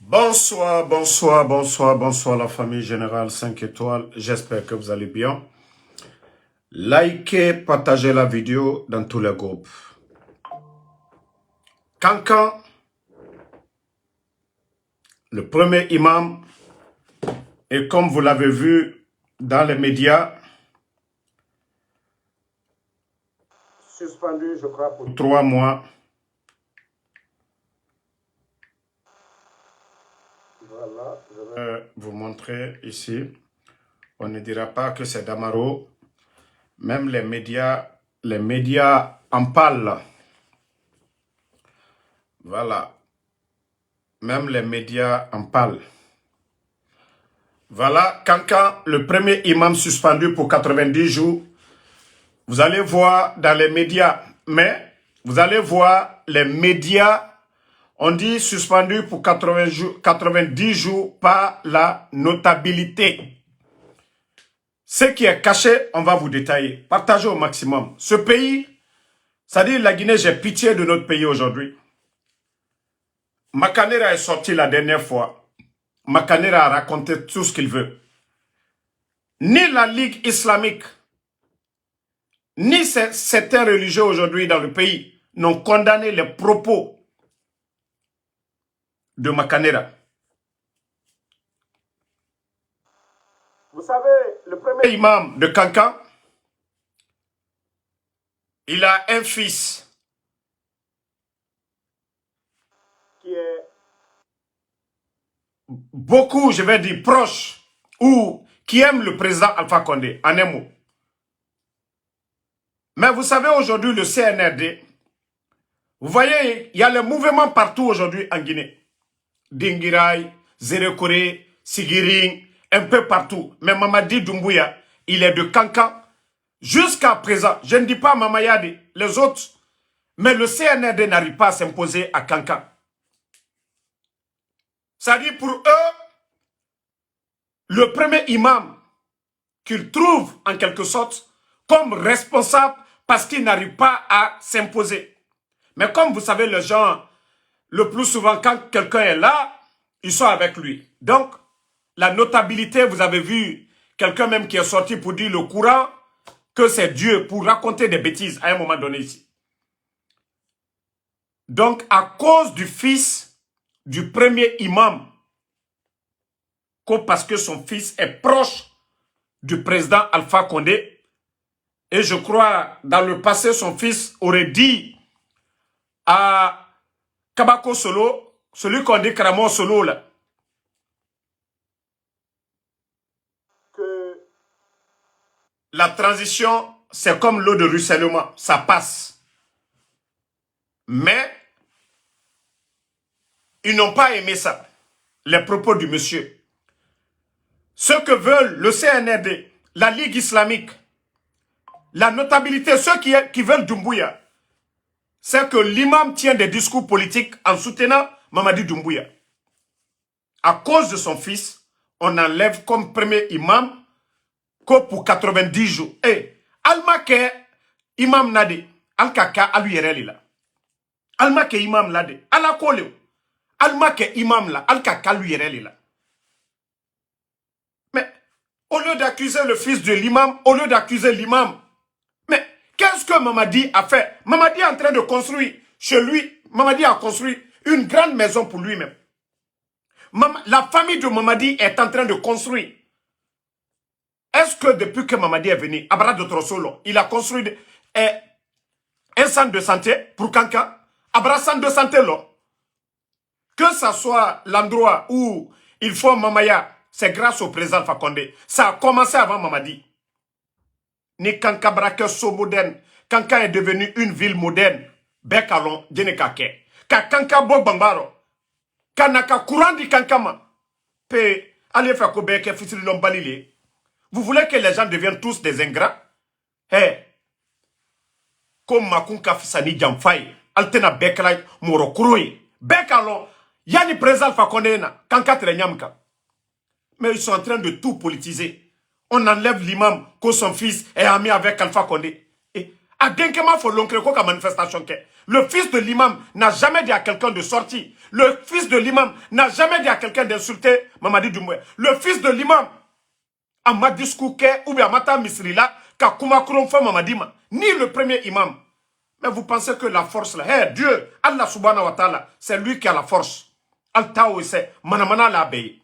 Bonsoir, bonsoir, bonsoir, bonsoir la famille Générale 5 étoiles. J'espère que vous allez bien. Likez, partagez la vidéo dans tous les groupes. Kankan, le premier imam, et comme vous l'avez vu dans les médias, suspendu, je crois, pour 3 mois. Voilà, je vais vous montrer ici. On ne dira pas que c'est Damaro. Même les médias en parlent. Voilà. Même les médias en parlent. Voilà, Kankan, le premier imam suspendu pour 90 jours. Vous allez voir dans les médias, mais vous allez voir les médias, on dit suspendu pour 90 jours par la notabilité. Ce qui est caché, on va vous détailler. Partagez au maximum. Ce pays, c'est-à-dire la Guinée, j'ai pitié de notre pays aujourd'hui. Makanera est sorti la dernière fois. Makanera a raconté tout ce qu'il veut. Ni la Ligue islamique, ni certains religieux aujourd'hui dans le pays n'ont condamné les propos de Makanera. Vous savez, le premier imam de Kankan, il a un fils qui est beaucoup, je vais dire, proche ou qui aime le président Alpha Condé, en un mot. Mais vous savez, aujourd'hui, le CNRD, vous voyez, il y a le mouvement partout aujourd'hui en Guinée. Dingirai, Zérekore, Sigiring, un peu partout. Mais Mamadi Doumbouya, il est de Kankan. Jusqu'à présent, je ne dis pas Mamayadi, les autres, mais le CNRD n'arrive pas à s'imposer à Kankan. C'est-à-dire pour eux, le premier imam qu'ils trouvent en quelque sorte comme responsable parce qu'il n'arrive pas à s'imposer. Mais comme vous savez, les gens, le plus souvent, quand quelqu'un est là, ils sont avec lui. Donc, la notabilité, vous avez vu quelqu'un même qui est sorti pour dire le courant, que c'est Dieu, pour raconter des bêtises à un moment donné ici. Donc, à cause du fils du premier imam, parce que son fils est proche du président Alpha Condé, et je crois, dans le passé, son fils aurait dit à Kabako Solo, celui qu'on dit Kramon Solo, là, que la transition, c'est comme l'eau de ruissellement, ça passe. Mais, ils n'ont pas aimé ça, les propos du monsieur. Ce que veulent le CNRD, la Ligue islamique, la notabilité, ceux qui veulent Doumbouya, c'est que l'imam tient des discours politiques en soutenant Mamadi Doumbouya. À cause de son fils, on enlève comme premier imam que pour 90 jours. Et Alma ke imam nade, Alkaka alu yereli la. Alma ke imam nade, ala koleo. Alma ke imam la, Alkaka alu yereli la. Mais au lieu d'accuser le fils de l'imam, au lieu d'accuser l'imam, mais qu'est-ce que Mamadi a fait? Mamadi est en train de construire chez lui, Mamadi a construit une grande maison pour lui-même. La famille de Mamadi est en train de construire. Est-ce que depuis que Mamadi est venu, Abra de Trossolo, il a construit un centre de santé pour Kankan? Abra centre de santé là. Que ce soit l'endroit où il faut Mamaya, c'est grâce au président Fakonde. Ça a commencé avant Mamadi. Ni Kanka Brake so moderne. Kanka est devenu une ville moderne. Bekalon, Djenekake. Ka Kanka Bogbambaro. Kanaka courant di Kankama. Pe, allez faire que Beke Fissili Lombalile. Vous voulez que les gens deviennent tous des ingrats? Hey. Comme Makunka Fissani Jamfay. Altena Bekalay Morokuroi. Bekalon. Yani président Fakondena. Kanka Trenyamka. Mais ils sont en train de tout politiser. On enlève l'imam que son fils est ami avec Alpha Condé. Et à Denkema faut l'oncle quoi manifestation que. Le fils de l'imam n'a jamais dit à quelqu'un de sortir. Le fils de l'imam n'a jamais dit à quelqu'un d'insulter Mamadi Doumbouya. Le fils de l'imam, à ma discours ou bien à Mata Misrila, qu'a Kumakouron fait Mamadima, ni le premier imam. Mais vous pensez que la force là, hey, Dieu, Allah subhanahu wa ta'ala, c'est lui qui a la force. Al-Tao, c'est Manamana la abeille.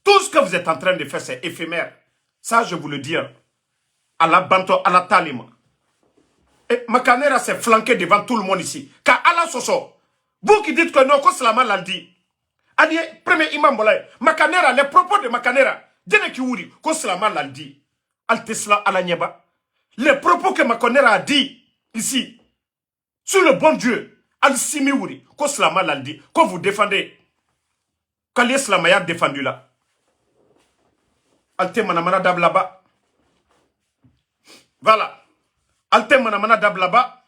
Tout ce que vous êtes en train de faire, c'est éphémère. Ça, je vous le dis. À la Banto, à la Talima. Et Makanera s'est flanqué devant tout le monde ici. Car Allah Soso, vous qui dites que non, que Slama l'a dit. Adi, premier imam, Makanera, les propos de Makanera, Dene Kiwuri, que Slama l'a dit. Al-Tesla, Al-Anyeba. Les propos que Makanera a dit ici, sur le bon Dieu, Al-Simiwuri, que Slama l'a dit, que vous défendez. Qu'Ali Slama a défendu là. Alte Manamana Dab là-bas. Voilà. Alte Manamana Dab là-bas.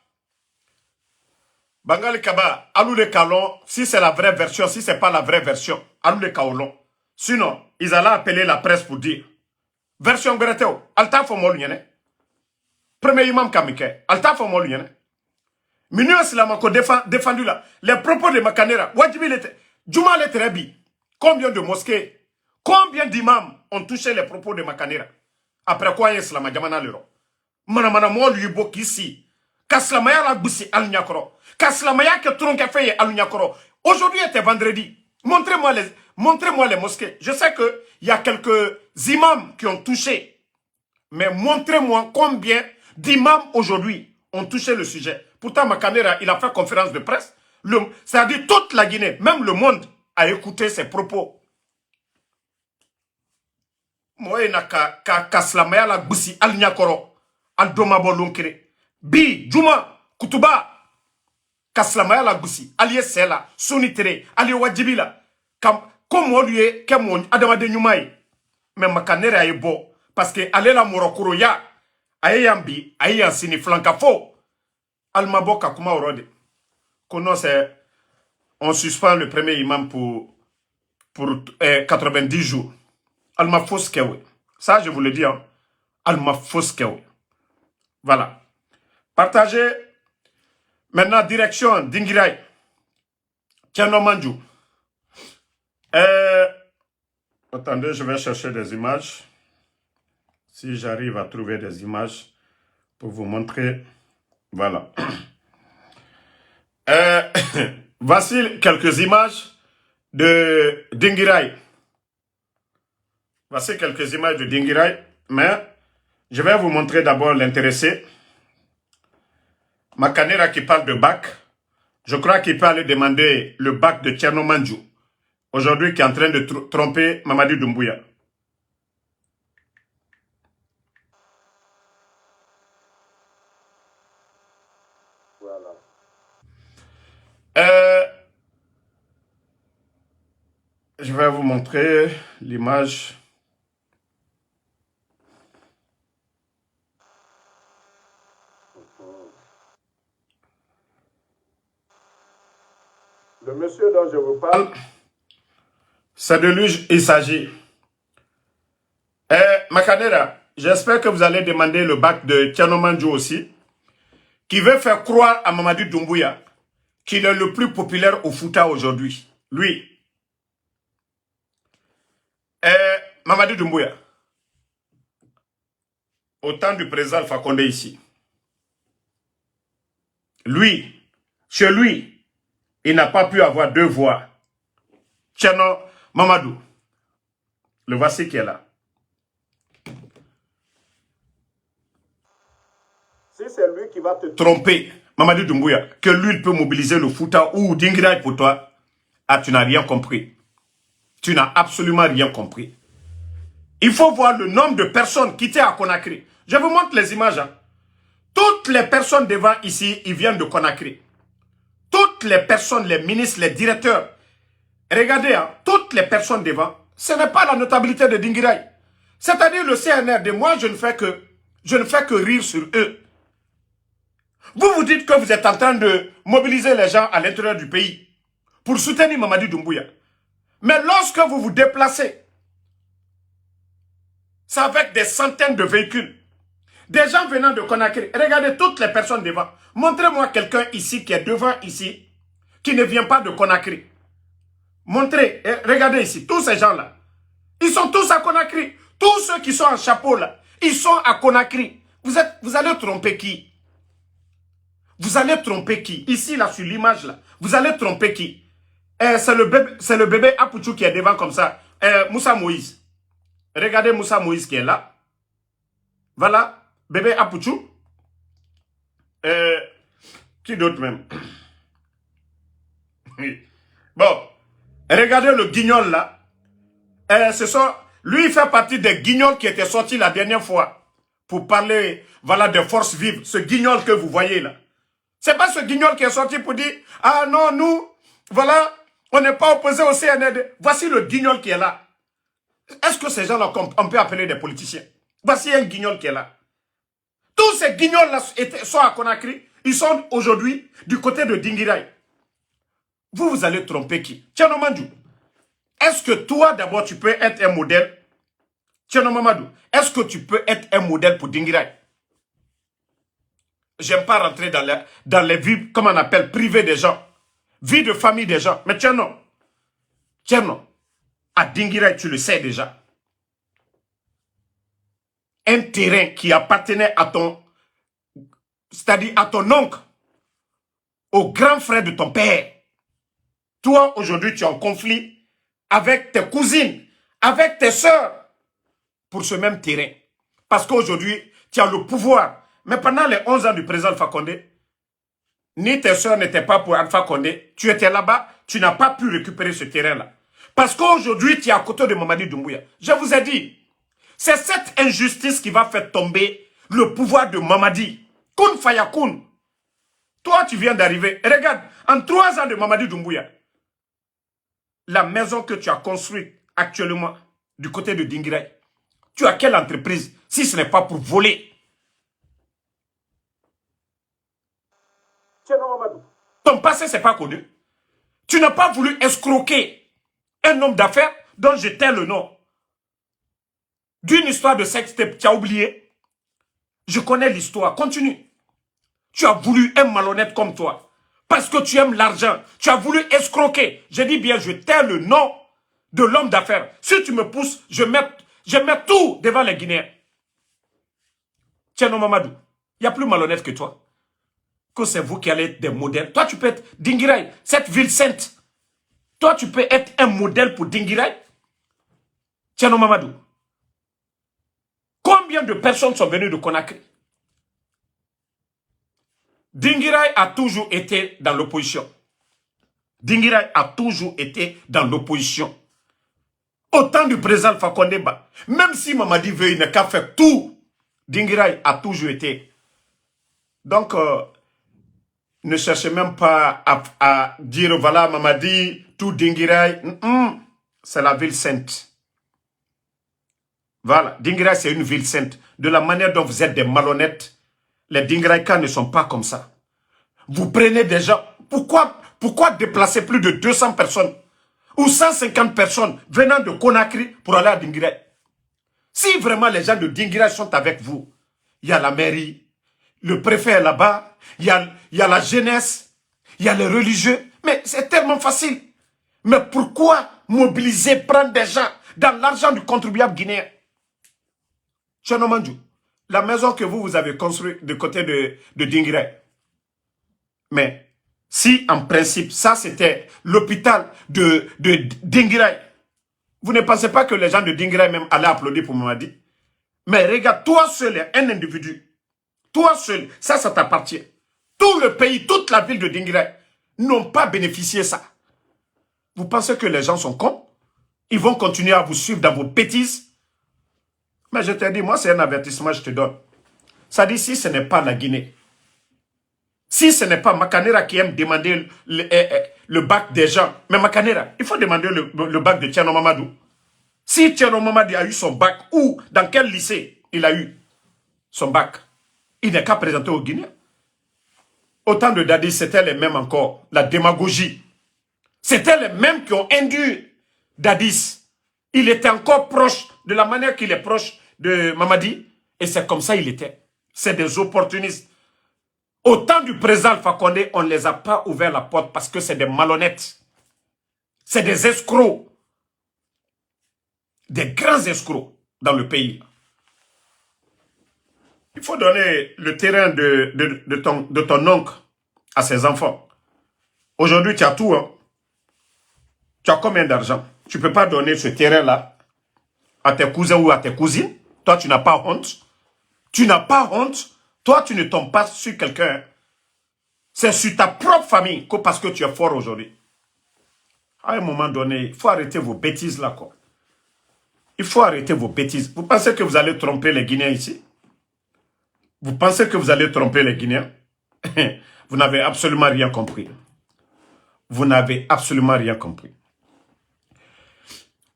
Bangali Kaba, Alou le Kalon, si c'est la vraie version, si c'est pas la vraie version, Alou le Kaolon. Sinon, ils allaient appeler la presse pour dire version Greteo, Alta Fomolunyene. Premier imam Kamike, Alta Fomolunyene. Minio Islamako défendu là. Les propos de Makanera, Wajibi l'était. Juma l'était. Combien de mosquées, combien d'imams ont touché les propos de Makanera? Après quoi, Islam Jamana Lero. Manamana mo lui bok ici. Kaslamaya la boussi al nyakoro. Kaslamaya que tronque fait al nyakoro. Aujourd'hui était vendredi. Montrez-moi les mosquées. Je sais que il y a quelques imams qui ont touché. Mais montrez-moi combien d'imams aujourd'hui ont touché le sujet. Pourtant, Makanera, il a fait conférence de presse. C'est-à-dire toute la Guinée, même le monde, a écouté ses propos. Moi, na kaslamaya la boussi al nyakoro. Al domabo lonkere. Bi, Juma, Kutuba, Kaslamaya la Goussi, Aliye Sela, Sonitere, Aliye Wajibila, comme on lui est, comme on Adamade Nyumaï. Mais Makanera est beau, parce que allez la Morokoro ya, Ayambi, Ayansini Flankafo, Almabo Kakuma Orode. Qu'on c'est, on suspend le premier imam pour 90 jours. Alma Foskewe. Ça, je vous le dis, hein. Alma Foskewe. Voilà. Partagez. Maintenant, direction d'Ingirai. Tcherno Mandjou. Attendez, je vais chercher des images. Si j'arrive à trouver des images pour vous montrer. Voilà. Voici quelques images de Dingirai. Voici quelques images de Dingirai. Mais je vais vous montrer d'abord l'intéressé. Makanera qui parle de bac. Je crois qu'il peut aller demander le bac de Tcherno Mandjou. Aujourd'hui, qui est en train de tromper Mamadi Doumbouya. Voilà. Je vais vous montrer l'image. Le monsieur dont je vous parle, c'est de lui il s'agit. Makanera, j'espère que vous allez demander le bac de Tcherno Mandjou aussi, qui veut faire croire à Mamadi Doumbouya qu'il est le plus populaire au Fouta aujourd'hui. Lui. Mamadi Doumbouya, au temps du président Alpha Condé ici. Lui, chez lui, il n'a pas pu avoir deux voix. Tcherno Mamadou, le voici qui est là. Si c'est lui qui va te tromper, Mamadi Doumbouya, que lui, il peut mobiliser le Fouta ou Dingirai pour toi, ah, tu n'as rien compris. Tu n'as absolument rien compris. Il faut voir le nombre de personnes qui étaient à Conakry. Je vous montre les images. Hein. Toutes les personnes devant ici, ils viennent de Conakry. Toutes les personnes, les ministres, les directeurs, regardez, hein, toutes les personnes devant, ce n'est pas la notabilité de Dingirai. C'est-à-dire le CNRD, moi je ne fais que rire sur eux. Vous vous dites que vous êtes en train de mobiliser les gens à l'intérieur du pays pour soutenir Mamadi Doumbouya. Mais lorsque vous vous déplacez, c'est avec des centaines de véhicules, Des gens venant de Conakry. Regardez toutes les personnes devant. Montrez-moi quelqu'un ici qui est devant ici, qui ne vient pas de Conakry. Montrez, regardez ici, tous ces gens-là. Ils sont tous à Conakry. Tous ceux qui sont en chapeau là, ils sont à Conakry. Vous allez tromper qui? Vous allez tromper qui? Ici là, sur l'image là, vous allez tromper qui? C'est le bébé Apouchou qui est devant comme ça. Moussa Moïse. Regardez Moussa Moïse qui est là. Voilà, bébé Apouchou. Qui d'autre même? Bon, regardez le guignol là. Lui, il fait partie des guignols qui étaient sortis la dernière fois pour parler, voilà, des forces vives. Ce guignol que vous voyez là. C'est pas ce guignol qui est sorti pour dire, ah non, nous, voilà, on n'est pas opposé au CNRD. Voici le guignol qui est là. Est-ce que ces gens-là, on peut appeler des politiciens? Voici un guignol qui est là. Tous ces guignols-là sont à Conakry. Ils sont aujourd'hui du côté de Dinguiraye. Vous allez tromper qui? Tierno Mandjou. Est-ce que toi, d'abord, tu peux être un modèle? Tierno Mamadou, est-ce que tu peux être un modèle pour Dinguiraye? J'aime pas rentrer dans les vies, comme on appelle, privées des gens. Vie de famille des gens. Mais Tierno, à Dinguiraye, tu le sais déjà. Un terrain qui appartenait à ton, c'est-à-dire à ton oncle, au grand frère de ton père. Toi, aujourd'hui, tu es en conflit avec tes cousines, avec tes sœurs, pour ce même terrain. Parce qu'aujourd'hui, tu as le pouvoir. Mais pendant les 11 ans du président Alpha Condé, ni tes sœurs n'étaient pas pour Alpha Condé. Tu étais là-bas, tu n'as pas pu récupérer ce terrain-là. Parce qu'aujourd'hui, tu es à côté de Mamadi Doumbouya. Je vous ai dit, c'est cette injustice qui va faire tomber le pouvoir de Mamadi. Kun Fayakoun. Toi, tu viens d'arriver. Regarde, en 3 ans de Mamadi Doumbouya, la maison que tu as construite actuellement du côté de Dinguiraye, tu as quelle entreprise si ce n'est pas pour voler? Ton passé, ce n'est pas connu. Tu n'as pas voulu escroquer un homme d'affaires dont je tais le nom. D'une histoire de sextape, tu as oublié. Je connais l'histoire. Continue. Tu as voulu un malhonnête comme toi. Parce que tu aimes l'argent. Tu as voulu escroquer. Je dis bien, je tais le nom de l'homme d'affaires. Si tu me pousses, je mets tout devant les Guinéens. Tierno Mamadou, il n'y a plus malhonnête que toi. Que c'est vous qui allez être des modèles. Toi, tu peux être Dinguiraye, cette ville sainte. Toi, tu peux être un modèle pour Dinguiraye. Tierno Mamadou. Combien de personnes sont venues de Conakry? Dinguiraye a toujours été dans l'opposition. Dinguiraye a toujours été dans l'opposition. Au temps du président Alpha Condé, même si Mamadi veut, il n'a qu'à faire tout. Dinguiraye a toujours été. Donc, ne cherchez même pas à dire, voilà, Mamadi, tout Dinguiraye. C'est la ville sainte. Voilà, Dinguiraye, c'est une ville sainte. De la manière dont vous êtes des malhonnêtes, les Dinguiraïkas ne sont pas comme ça. Vous prenez des gens. Pourquoi déplacer plus de 200 personnes ou 150 personnes venant de Conakry pour aller à Dinguiraye? Si vraiment les gens de Dinguiraye sont avec vous, il y a la mairie, le préfet est là-bas, il y a la jeunesse, il y a les religieux. Mais c'est tellement facile. Mais pourquoi mobiliser, prendre des gens dans l'argent du contribuable guinéen? Tierno Mandjou, la maison que vous avez construite du côté de Dinguiraye. Mais si en principe, ça c'était l'hôpital de Dinguiraye, vous ne pensez pas que les gens de Dinguiraye même allaient applaudir pour Mamadi? Mais regarde, toi seul, un individu, toi seul, ça t'appartient. Tout le pays, toute la ville de Dinguiraye n'ont pas bénéficié de ça. Vous pensez que les gens sont cons? Ils vont continuer à vous suivre dans vos bêtises? Mais je te dis, moi c'est un avertissement, je te donne. Ça dit, si ce n'est pas la Guinée, si ce n'est pas Makanera qui aime demander le bac des gens, mais Makanera, il faut demander le bac de Tierno Mamadou. Si Tierno Mamadou a eu son bac, ou dans quel lycée il a eu son bac, il n'est qu'à présenter au Guinéens. Autant de Dadis, c'était les mêmes encore, la démagogie. C'était les mêmes qui ont induit Dadis. Il était encore proche, de la manière qu'il est proche de Mamadi, et c'est comme ça il était. C'est des opportunistes. Au temps du président Alpha Condé, on ne les a pas ouvert la porte parce que c'est des malhonnêtes. C'est des escrocs. Des grands escrocs dans le pays. Il faut donner le terrain de ton oncle à ses enfants. Aujourd'hui, tu as tout. Hein? Tu as combien d'argent? Tu ne peux pas donner ce terrain-là à tes cousins ou à tes cousines. Toi, tu n'as pas honte. Tu n'as pas honte. Toi, tu ne tombes pas sur quelqu'un. C'est sur ta propre famille que parce que tu es fort aujourd'hui. À un moment donné, il faut arrêter vos bêtises là, quoi. Il faut arrêter vos bêtises. Vous pensez que vous allez tromper les Guinéens ici? Vous pensez que vous allez tromper les Guinéens? Vous n'avez absolument rien compris. Vous n'avez absolument rien compris.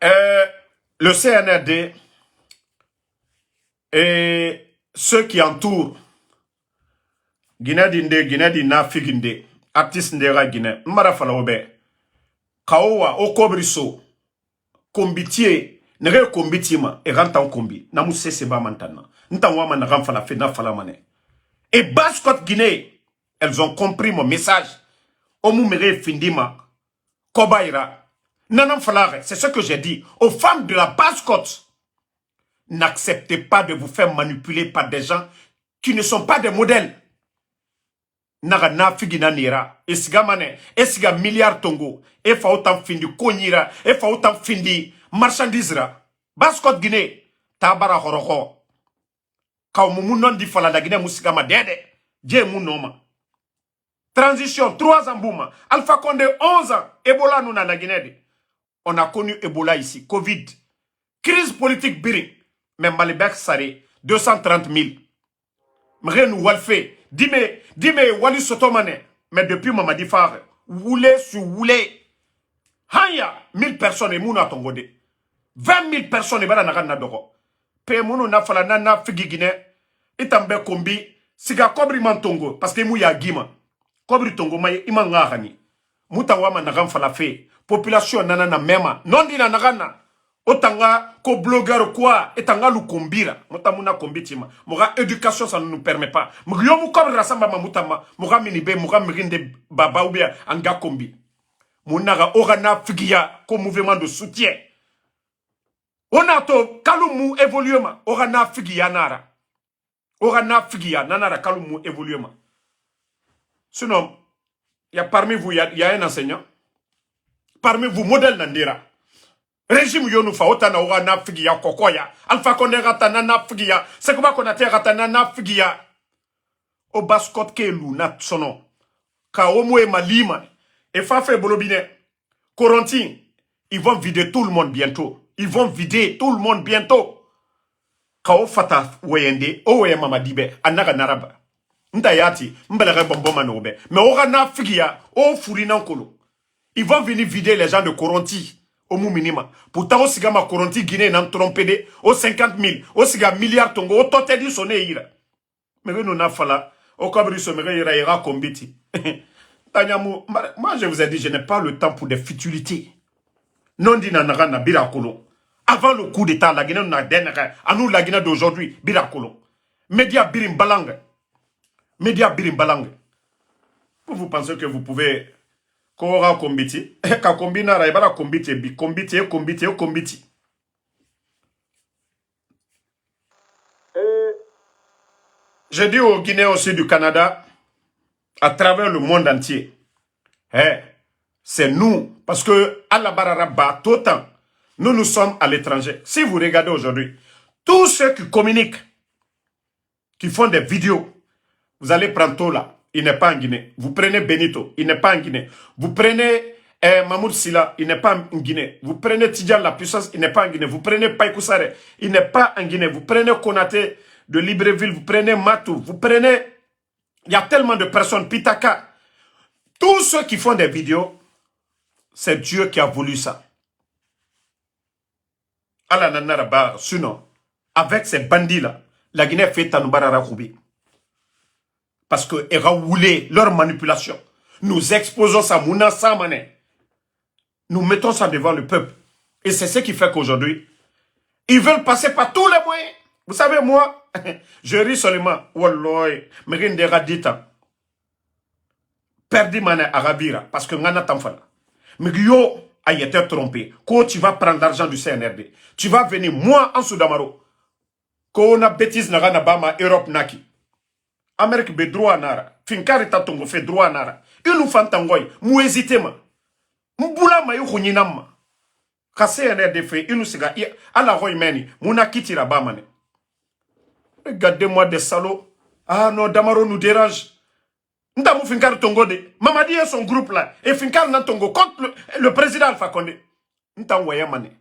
Le CNRD et ceux qui entourent Guinée Dinde, Guinée Dina Figinde, artiste Ndera Guinée, Mbara Falaobe, Kaowa, Okobriso, Kombitier, Nere Kombitima, et Rantan Kombi, Namuse Seba Mantana, Ntanwama Naram Falafe, Nafalamane. Et Basse-Côte Guinée, elles ont compris mon message. Omumere Findima, Kobaira, Nanam Falare, c'est ce que j'ai dit aux femmes de la Basse-Côte. N'acceptez pas de vous faire manipuler par des gens qui ne sont pas des modèles. Naga na figina nira, esiga mane, esiga milliard tongo, e fa autant findi konyira, e fa autant findi marchandisera. Basse-Côte Guinée, tabara horoko. Kaumu non di fala da Guinée musigama dede, je munoma. Transition, 3 ans bouma. Alpha Condé, 11 ans. Ebola nous na Guinée. On a connu Ebola ici, Covid. Crise politique biri. Mais Malibek Saré, 230 000. Mrenou Walfe, dime Wali Sotomane. Mais depuis Mamadi Fare, Woulé sur Woulé. Hanya, 1000 personnes et Mouna Tongode. 20 000 personnes et Bala Nagana Doro. Pe Mounou Nafala Nana Figi Guinée. Itambe Kombi, Siga Kobri Mantongo, parce que Mouya Gima. Kobri Tongo Maye Imangahani. Mutawama Nagam Falafe. Population Nana Mema. Non dina Nagana. Otanga ko blogueur quoi etanga lukombira mutamuna kombitima moga éducation ça ne nous permet pas mugyomu comme rasamba mamutama moga minibe moga mirinde baba ou bien anga kombi munaga orana figia comme mouvement de soutien onato kalumu évoluement orana figia nara orana figia nanara kalumu évoluement sinon il y a parmi vous il y a un enseignant parmi vous modèle nandira régime yonu fa otana ora na figia kokoya Alpha Condé ratana na figia Sékou Konaté ratana na figia o Basse-Côte ke luna sono ka omwe malima et Fafe Bolobine Corentin ils vont vider tout le monde bientôt ka o fata weyende o weye mamadibe anaga naraba ndayati mbelere bomboma nobe mais ora na figia o furina kolo ils vont venir vider les gens de Corentin au minima. Pourtant, au siga ma Corentin Guinée n'a trompé de au 50 000, au siga milliard tongo, au total du sonné ira. Mais nous n'a fala, au cabri sommeil ira combiti. Moi je vous ai dit, je n'ai pas le temps pour des futilités. Non dit nanara na birakolo. Avant le coup d'état, la Guinée n'a dénéré, à nous la Guinée d'aujourd'hui, birakolo. Média birim balang. Vous pensez que vous pouvez Kora kombiti, ka kombina raibara kombiti, bi kombiti. Je dis aux Guinéens aussi du Canada, à travers le monde entier, c'est nous, parce que à la bararaba, tout le temps, nous sommes à l'étranger. Si vous regardez aujourd'hui, tous ceux qui communiquent, qui font des vidéos, vous allez prendre Tola. Il n'est pas en Guinée. Vous prenez Benito, il n'est pas en Guinée. Vous prenez Mahmoud Silla, il n'est pas en Guinée. Vous prenez Tidjan la puissance, il n'est pas en Guinée. Vous prenez Païkoussare, il n'est pas en Guinée. Vous prenez Konaté de Libreville, vous prenez Matou, vous prenez... Il y a tellement de personnes, Pitaka. Tous ceux qui font des vidéos, c'est Dieu qui a voulu ça. Allah nanaraba, sinon, avec ces bandits-là, la Guinée fait Tanoubara Rakoubi. Parce que Eraoulé, leur manipulation. Nous exposons ça, Mouna Samane. Nous mettons ça devant le peuple. Et c'est ce qui fait qu'aujourd'hui, ils veulent passer par tous les moyens Vous savez, moi, je ris seulement. Wallah, mais rien de radita. Perdu mané arabira, parce que ngana tamfala. Mais yo, a été trompé. Quand tu vas prendre l'argent du CNRD, tu vas venir, moi, en Soudamaro. Quand on a bêtise na bama Europe naki. Amérique be droit nara. Finkari tatongo fait droit nara. Il nous fantangoy, mou hésité ma. Mboula ma yu khouninam. Ka CNRD fait, il nous siga, ala roy meni, mouna kitira bamane. Regardez-moi des salauds. Ah non, Damaro nous dérange. Ndamou Finkar Tongo de. Mamadi et son groupe là. Et Finkar Nantongo contre le président Alpha Condé. Ntam waya mané.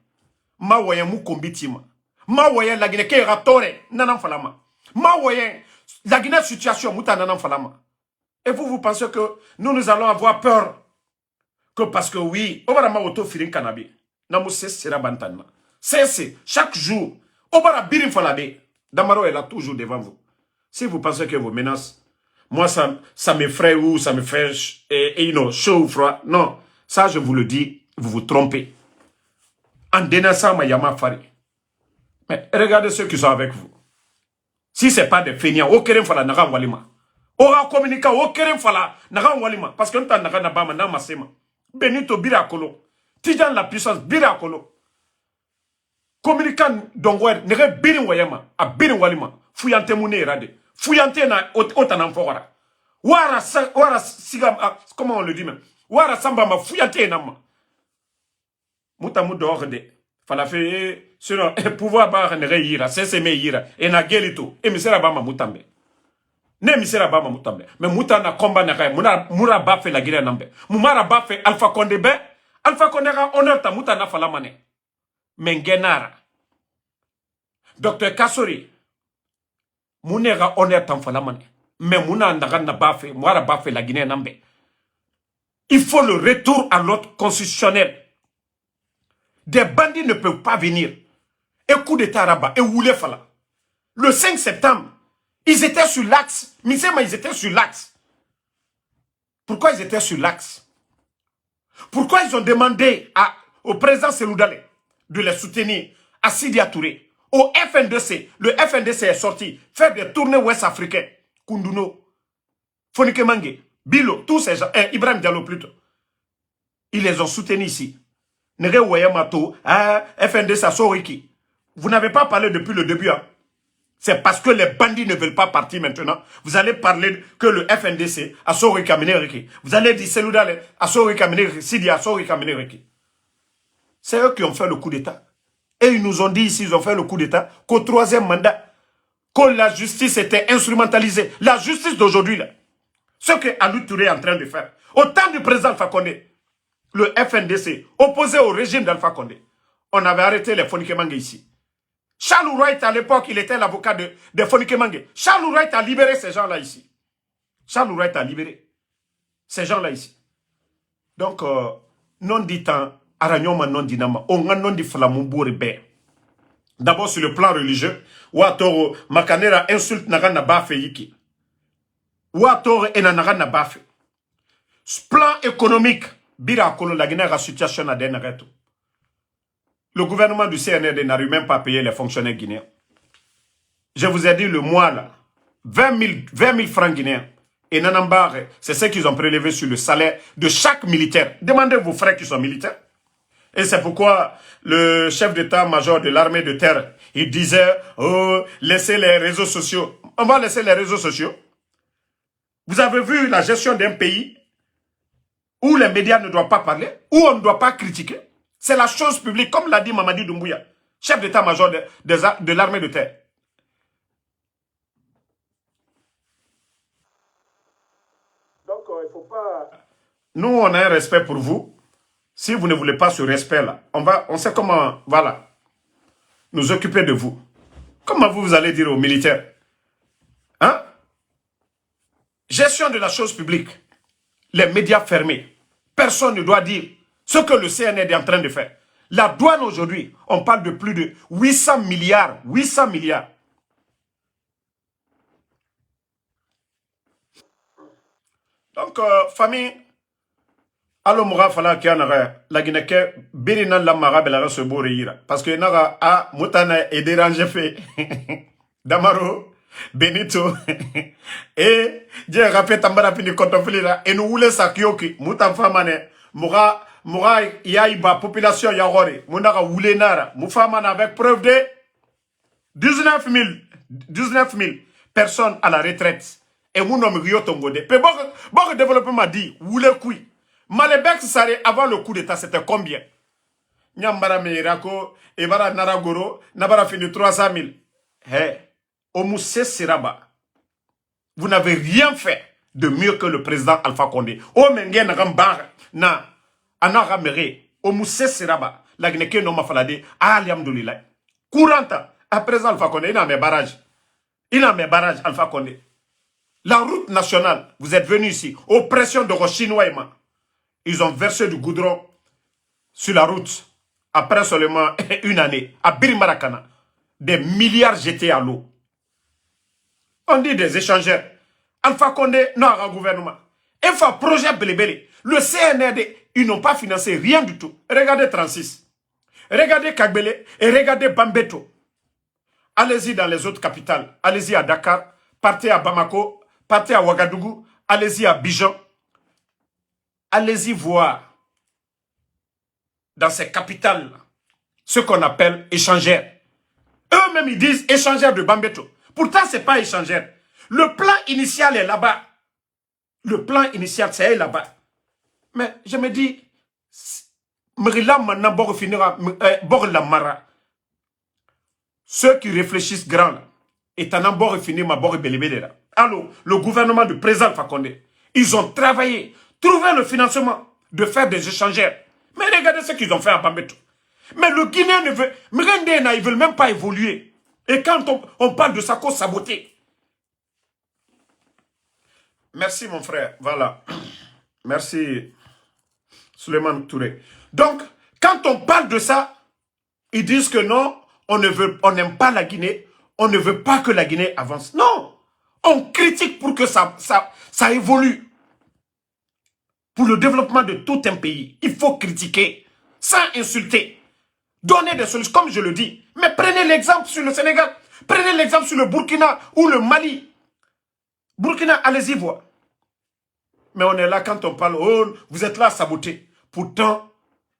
Ma waya mou kombitima. Ma waya la Guinée ke ratore nanam falama. Ma waya la Guinée situation mouta nanam falama. Et vous pensez que nous allons avoir peur que parce que oui, on va ma auto firin kanabi. Namou sera bantanma. C'est chaque jour. On va birin falabe. Damaro est là toujours devant vous. Si vous pensez que vos menaces, moi, ça m'effraie ou ça me fait chaud ou froid. Non, ça, je vous le dis, vous vous trompez. En dénonçant Mayama Fari. Mais regardez ceux qui sont avec vous. Si ce n'est pas des feignants, aucun fala n'a walima. Ora communica, aucun fala n'a walima. Parce que nous t'en avons nabama na masema. Benito birakolo. Tijan la puissance birakolo. Communicant dongwer nere birin wayama a birin walima. Fuyante mune rade. Fuyante na otanam fora. Wara siga comment on le dit même. Wara samba ma fuyante nama. Mutamu dorde. Fala fe sinon pouvoir ba nere yira, c'est me yira et na gelito et misera ba ma mutambe. Ne misera ba ma mutambe. Mais mutana combat na kay mura ba fe la gire nambe. Mumara ba fe Alpha Condé be. Alpha Condé ga honneur ta mutana fala mané. Mengenara. Docteur Kassori. Mounera honneur tan falamane. Mais mouna ndaga na bafe, moara bafe la Guinée nambe. Il faut le retour à l'ordre constitutionnel. Des bandits ne peuvent pas venir. Et coup d'état rabat, et Woulé Fala. Le 5 septembre, ils étaient sur l'axe. Misema, ils étaient sur l'axe. Pourquoi ils étaient sur l'axe? Pourquoi ils ont demandé au président Seloudale de les soutenir, à Sidi Touré? Au FNDC, le FNDC est sorti faire des tournées ouest-africaines. Kunduno, Fonike Mange, Bilo, tous ces gens, Ibrahim Diallo plutôt. Ils les ont soutenus ici. Nere Wayamato, FNDC à Soriki. Vous n'avez pas parlé depuis le début. Hein? C'est parce que les bandits ne veulent pas partir maintenant. Vous allez parler que le FNDC à Soriki Mineriki. Vous allez dire Seloudale à Soriki Mineriki, Sidi à Soriki Mineriki. C'est eux qui ont fait le coup d'État. Et ils nous ont dit ici, ils ont fait le coup d'État, qu'au troisième mandat, que la justice était instrumentalisée. La justice d'aujourd'hui, là, ce que Alou Touré est en train de faire. Au temps du président Alpha Condé, le FNDC, opposé au régime d'Alpha Condé, on avait arrêté les Fonike Mange ici. Charles Wright, à l'époque, il était l'avocat de Fonike Mange. Charles Wright a libéré ces gens-là ici. Charles Wright a libéré ces gens-là ici. Donc, non dit tant. Non dinama, on non di flamumboure be. D'abord sur le plan religieux, Ouattoro Makanera insulte Nagana Bafe Yiki. Ouattoro et Nagana Bafe. Plan économique, Bira Kolo la Guinée situation à Denareto. Le gouvernement du CNRD n'arrive même pas à payer les fonctionnaires guinéens. Je vous ai dit le mois là, 20 000 francs guinéens. Et Nanambare, c'est ce qu'ils ont prélevé sur le salaire de chaque militaire. Demandez vos frères qui sont militaires. Et c'est pourquoi le chef d'état-major de l'armée de terre, il disait, oh, laissez les réseaux sociaux. On va laisser les réseaux sociaux. Vous avez vu la gestion d'un pays où les médias ne doivent pas parler, où on ne doit pas critiquer. C'est la chose publique, comme l'a dit Mamadi Doumbouya, chef d'état-major de l'armée de terre. Donc, il ne faut pas... Nous, on a un respect pour vous. Si vous ne voulez pas ce respect-là, on sait comment, voilà, nous occuper de vous. Comment vous allez dire aux militaires? Hein? Gestion de la chose publique. Les médias fermés. Personne ne doit dire ce que le CNRD est en train de faire. La douane aujourd'hui, on parle de plus de 800 milliards. 800 milliards. Donc, famille, Alo muga fala kia naga la Guinée birina la maga belara se borira parce que naga a mutana est dérangé fait Damaro Benito et je rappelle tambara pini kotofilira et nous voulons ça kioki mutan famane muga yaiba population yagore munaka wule nara mufamana avec preuve de 19 000 personnes à la retraite et mon nom Rio Tongode pe bon développement dit wule kui Malebek Sare, avant le coup d'état, c'était combien? Nyambara Meirako, Ebara Naragoro, Nabara fini 300 000. Hé, Omousse Siraba, vous n'avez rien fait de mieux que le président Alpha Condé. Omengen Rambar, na, Anaramere, Omousse Siraba, la Guinée non Mafalade, Aliamdoulila. Couranta, à présent Alpha Condé, il a mes barrages. Il a mes barrages, Alpha Condé. La route nationale, vous êtes venus ici, oppression de Chinois et man. Ils ont versé du goudron sur la route après seulement une année à Birimarakana. Des milliards jetés à l'eau. On dit des échangeurs. Alpha Condé, non, un gouvernement. Enfin, projet Belébélé. Le CNRD, ils n'ont pas financé rien du tout. Regardez 36. Regardez Kagbele et regardez Bambeto. Allez-y dans les autres capitales. Allez-y à Dakar. Partez à Bamako. Partez à Ouagadougou. Allez-y à Bijan. Allez-y voir dans ces capitales ce qu'on appelle échangeurs. Eux-mêmes, ils disent échangeurs de Bambeto. Pourtant, ce n'est pas échangeur. Le plan initial est là-bas. Le plan initial, c'est là-bas. Mais je me dis, ceux qui réfléchissent grand, alors, le gouvernement du président Fakonde, ils ont travaillé, trouvé le financement de faire des échangeurs. Mais regardez ce qu'ils ont fait à Bambeto. Mais le Guinéen ne veut, ils ne veulent même pas évoluer. Et quand on parle de sa cause sabotée. Merci mon frère, voilà. Merci Suleiman Touré. Donc, quand on parle de ça, ils disent que non, on n'aime pas la Guinée, on ne veut pas que la Guinée avance. Non, on critique pour que ça évolue. Pour le développement de tout un pays, il faut critiquer, sans insulter. Donner des solutions, comme je le dis. Mais prenez l'exemple sur le Sénégal, prenez l'exemple sur le Burkina ou le Mali. Burkina, allez-y voir. Mais on est là quand on parle, oh, vous êtes là à saboter. Pourtant,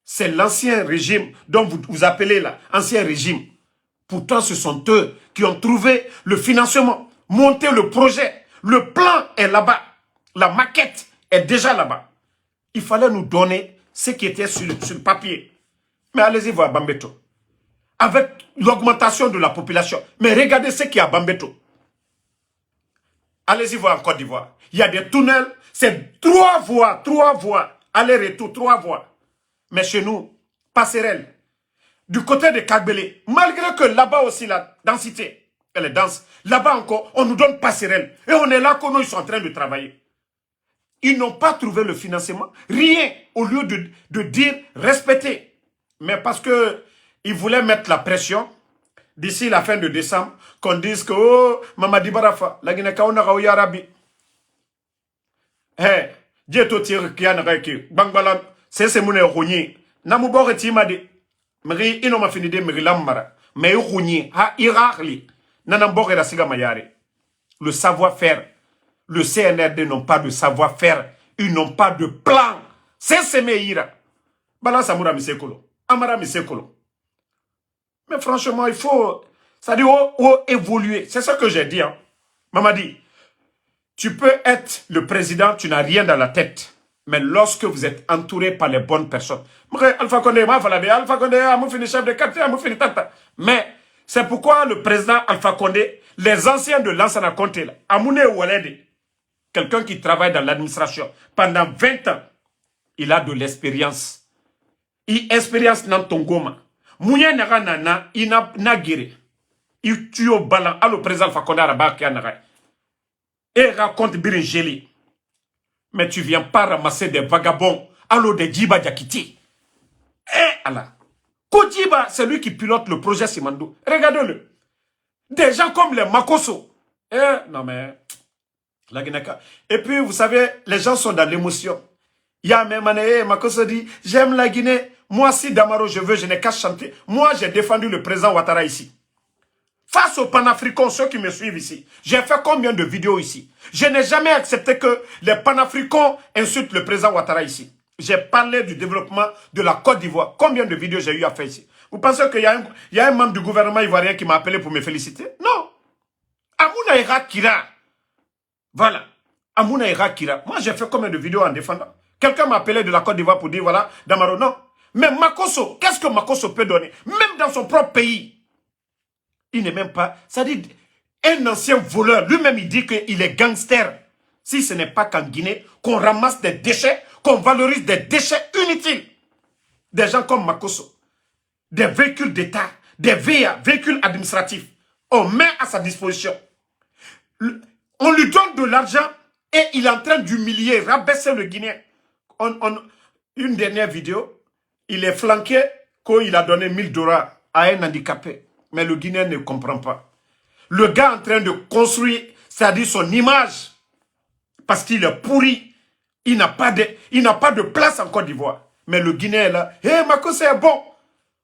c'est l'ancien régime dont vous appelez là, ancien régime. Pourtant, ce sont eux qui ont trouvé le financement, monté le projet. Le plan est là-bas. La maquette est déjà là-bas. Il fallait nous donner ce qui était sur le papier. Mais allez-y voir Bambeto. Avec l'augmentation de la population. Mais regardez ce qu'il y a à Bambeto. Allez-y voir en Côte d'Ivoire. Il y a des tunnels. C'est 3 voies. Aller-retour, 3 voies. Mais chez nous, passerelle. Du côté de Kagbele, malgré que là-bas aussi la densité, elle est dense. Là-bas encore, on nous donne passerelle. Et on est là que nous, ils sont en train de travailler. Ils n'ont pas trouvé le financement. Rien, au lieu de dire respecter. Mais parce que ils voulaient mettre la pression, d'ici la fin de décembre, qu'on dise que, oh, Mamadi Barafa, la Guinée-Kaona Raoui Arabi. Hé, Dieu te tire qui a n'arrêté. Bangbalam, c'est mon erroné. Namubore Timade. Meri, il n'a pas fini de Merilamara. Mais erroné, ha, irarli. Nanambore Rasiga Mayare. Le savoir-faire. Le CNRD n'ont pas de savoir-faire. Ils n'ont pas de plan. C'est Semeira. Bala Samoura Misekolo. Amara Misekolo. Mais franchement, il faut... Ça dit, évoluer. C'est ça que j'ai dit. Hein. Maman dit, tu peux être le président, tu n'as rien dans la tête. Mais lorsque vous êtes entouré par les bonnes personnes. Alpha Condé, Alpha Condé, chef de quartier, mais c'est pourquoi le président Alpha Condé, les anciens de Lansana Conté, Amoune Oualede, quelqu'un qui travaille dans l'administration pendant 20 ans, il a de l'expérience. Il expérience dans ton goma. Mouya nana, il n'a guéri. Il tue au ballon. Alors, le président Alpha Condé et raconte Biringeli. Mais tu viens pas ramasser des vagabonds. Alors, des Djiba Diakiti. Allah. Kodjiba, c'est lui qui pilote le projet Simandou. Regardez-le. Des gens comme les Makoso. Non mais... La Guinée. Et puis, vous savez, les gens sont dans l'émotion. Il y a même année, Makosso dit, j'aime la Guinée. Moi, si Damaro je veux, je n'ai qu'à chanter. Moi, j'ai défendu le président Ouattara ici. Face aux panafricains, ceux qui me suivent ici, j'ai fait combien de vidéos ici? Je n'ai jamais accepté que les panafricains insultent le président Ouattara ici. J'ai parlé du développement de la Côte d'Ivoire. Combien de vidéos j'ai eu à faire ici? Vous pensez qu'il y a un membre du gouvernement ivoirien qui m'a appelé pour me féliciter? Non. Amouna Ira Kira. Voilà. Amouna Ira Kira. Moi, j'ai fait combien de vidéos en défendant? Quelqu'un m'a appelé de la Côte d'Ivoire pour dire, voilà, Damaro, non. Mais Makosso, qu'est-ce que Makosso peut donner? Même dans son propre pays. Il n'est même pas... Ça dit, un ancien voleur, lui-même, il dit qu'il est gangster. Si ce n'est pas qu'en Guinée, qu'on ramasse des déchets, qu'on valorise des déchets inutiles. Des gens comme Makosso. Des véhicules d'État, des VA, véhicules administratifs. On met à sa disposition. On lui donne de l'argent et il est en train d'humilier, rabaisser le Guinéen. Une dernière vidéo, il est flanqué quand il a donné 1000 $ à un handicapé. Mais le Guinéen ne comprend pas. Le gars est en train de construire, c'est-à-dire son image, parce qu'il est pourri. Il n'a pas de place en Côte d'Ivoire. Mais le Guinéen est là. Hé, Makosso est bon.